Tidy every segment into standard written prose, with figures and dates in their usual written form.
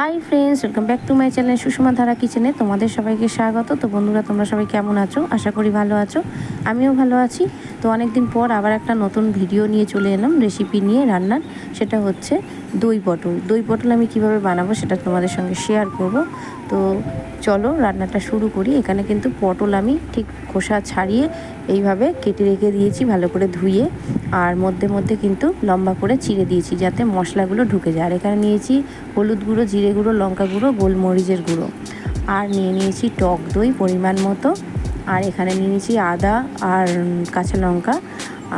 Hi friends, welcome back to my channel Sushma ধারা কিচেনে। তোমাদের সবাইকে স্বাগত। তো বন্ধুরা, তোমরা সবাই কেমন আছো? আশা করি ভালো আছো, আমিও ভালো আছি। তো অনেক দিন পর আবার একটা নতুন ভিডিও নিয়ে চলে এলাম রেসিপি নিয়ে রান্নার। সেটা হচ্ছে দই পটল। দই পটল আমি কিভাবে বানাবো সেটা তোমাদের সঙ্গে শেয়ার করব। তো চলো রান্নাটা শুরু করি। এখানে কিন্তু পটল আমি ঠিক খোসা ছাড়িয়ে এইভাবে কেটে রেখে দিয়েছি ভালো করে ধুয়ে, আর মধ্যে মধ্যে কিন্তু লম্বা করে চিড়ে দিয়েছি যাতে মশলাগুলো ঢুকে যায়। আর এখানে নিয়েছি হলুদ গুঁড়ো, জিরে গুঁড়ো, লঙ্কা গুঁড়ো, গোলমরিচের গুঁড়ো, আর নিয়ে নিয়েছি টক দই পরিমাণ মতো, আর এখানে নিয়ে নিয়েছি আদা আর কাঁচা লঙ্কা,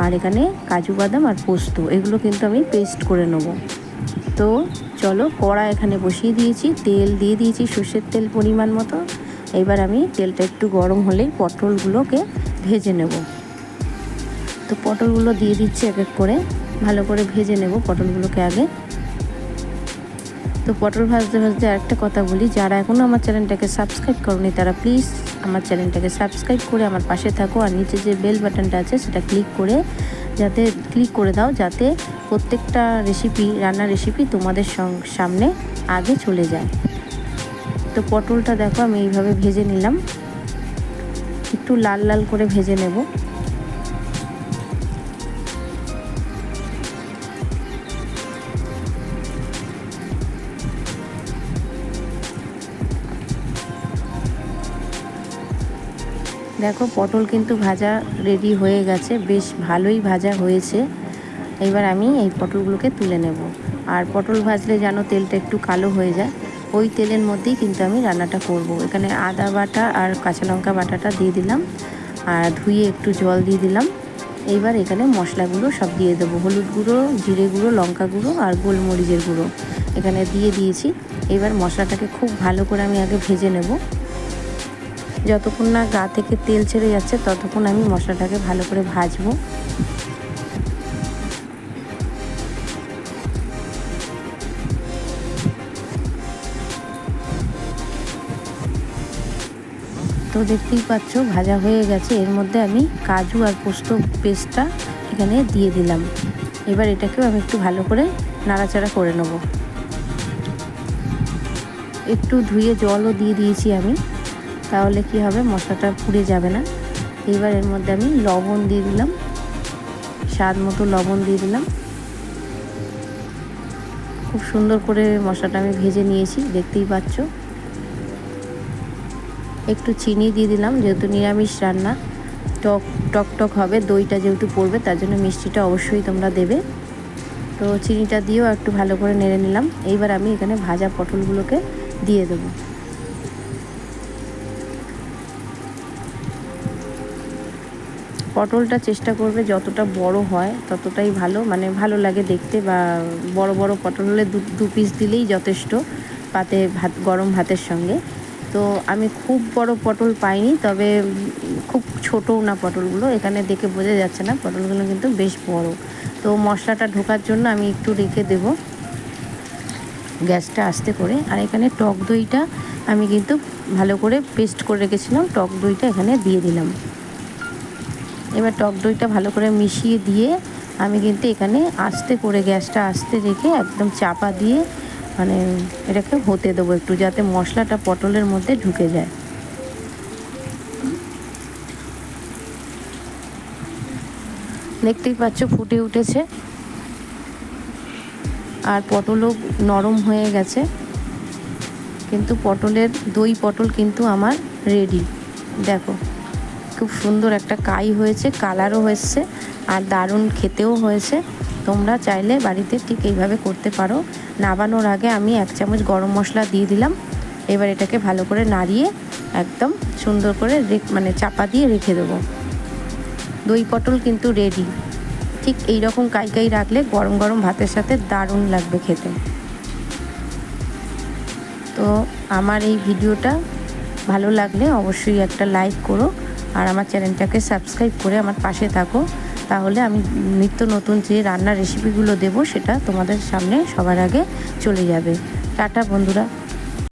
আর এখানে কাজু বাদাম আর পোস্ত। এগুলো কিন্তু আমি পেস্ট করে নেব। তো চলো, কড়া এখানে বসিয়ে দিয়েছি, তেল দিয়ে দিয়েছি সর্ষের তেল পরিমাণ মতো। এবার আমি তেলটা একটু গরম হলেই পটলগুলোকে ভেজে নেব। তো পটলগুলো দিয়ে দিচ্ছি এক এক করে, ভালো করে ভেজে নেব পটলগুলোকে আগে। তো পটল ভাজতে ভাজতে আরেকটা কথা বলি, যারা এখনও আমার চ্যানেলটাকে সাবস্ক্রাইব করোনি তারা প্লিজ আমার চ্যানেলটাকে সাবস্ক্রাইব করে আমার পাশে থাকো, আর নিচে যে বেল বাটনটা আছে সেটা ক্লিক করে দাও যাতে প্রত্যেকটা রান্নার রেসিপি তোমাদের সামনে আগে চলে যায়। তো পটলটা দেখো আমি এইভাবে ভেজে নিলাম, একটু লাল লাল করে ভেজে নেব। দেখো পটল কিন্তু ভাজা রেডি হয়ে গেছে, বেশ ভালোই ভাজা হয়েছে। এবার আমি এই পটলগুলোকে তুলে নেব। আর পটল ভাজলে যেন তেলটা একটু কালো হয়ে যায়, ওই তেলের মধ্যেই কিন্তু আমি রান্নাটা করব। এখানে আদা বাটা আর কাঁচা লঙ্কা বাটাটা দিয়ে দিলাম, আর ধুয়ে একটু জল দিয়ে দিলাম। এইবার এখানে মশলাগুলো সব দিয়ে দেবো, হলুদ গুঁড়ো, জিরে গুঁড়ো, লঙ্কা গুঁড়ো আর গোলমরিচের গুঁড়ো এখানে দিয়ে দিয়েছি। এবার মশলাটাকে খুব ভালো করে আমি আগে ভেজে নেব। যতক্ষণ না গা থেকে তেল ছেড়ে যাচ্ছে ততক্ষণ আমি মশলাটাকে ভালো করে ভাজবো। তো দেখতেই পাচ্ছ ভাজা হয়ে গেছে। এর মধ্যে আমি কাজু আর পোস্ত পেস্টটা এখানে দিয়ে দিলাম। এবার এটাকেও আমি একটু ভালো করে নাড়াচাড়া করে নেব। একটু ধুয়ে জলও দিয়ে দিয়েছি আমি, তাহলে কি হবে মশলাটা পুড়ে যাবে না। এবার এর মধ্যে আমি লবণ দিয়ে দিলাম, স্বাদ মতো লবণ দিয়ে দিলাম। খুব সুন্দর করে মশলাটা আমি ভেজে নিয়েছি, দেখতেই পাচ্ছ। একটু চিনি দিয়ে দিলাম, যেহেতু নিরামিষ রান্না, টক হবে, দইটা যেহেতু পড়বে তার জন্য মিষ্টিটা অবশ্যই তোমরা দেবে। তো চিনিটা দিয়েও একটু ভালো করে নেড়ে নিলাম। এইবার আমি এখানে ভাজা পটলগুলোকে দিয়ে দেবো। পটলটা চেষ্টা করবে যতটা বড় হয় ততটাই ভালো, মানে ভালো লাগে দেখতে, বা বড় বড় পটল হলে দু পিস দিলেই যথেষ্ট পাতে গরম ভাতের সঙ্গে। তো আমি খুব বড় পটল পাইনি, তবে খুব ছোটও না পটলগুলো, এখানে দেখে বোঝা যাচ্ছে না, পটলগুলো কিন্তু বেশ বড়। তো মশলাটা ঢোকার জন্য আমি একটু রেখে দেব গ্যাসটা আস্তে করে। আর এখানে টক দইটা আমি কিন্তু ভালো করে পেস্ট করে রেখেছিলাম, টক দইটা এখানে দিয়ে দিলাম। এবার টক দইটা ভালো করে মিশিয়ে দিয়ে আমি কিন্তু এখানে আস্তে করে গ্যাসটা আস্তে রেখে একদম চাপা দিয়ে মানে এটাকে হতে দেবো একটু, যাতে মশলাটা পটলের মধ্যে ঢুকে যায়। দেখতেই পাচ্ছ ফুটে উঠেছে, আর পটলও নরম হয়ে গেছে। কিন্তু দই পটল কিন্তু আমার রেডি। দেখো খুব সুন্দর একটা কাই হয়েছে, কালারও হয়েছে, আর দারুণ খেতেও হয়েছে। তোমরা চাইলে বাড়িতে ঠিক এইভাবে করতে পারো। নামানোর আগে আমি 1 চামচ গরম মশলা দিয়ে দিলাম। এবার এটাকে ভালো করে নাড়িয়ে একদম সুন্দর করে চাপা দিয়ে রেখে দেবো। দই পটল কিন্তু রেডি। ঠিক এই রকম কাই রাখলে গরম গরম ভাতের সাথে দারুণ লাগবে খেতে। তো আমার এই ভিডিওটা ভালো লাগলে অবশ্যই একটা লাইক করো, আর আমার চ্যানেলটাকে সাবস্ক্রাইব করে আমার পাশে থাকো। তাহলে আমি নিত্য নতুন যে রান্নার রেসিপিগুলো দেবো সেটা তোমাদের সামনে সবার আগে চলে যাবে। টাটা বন্ধুরা।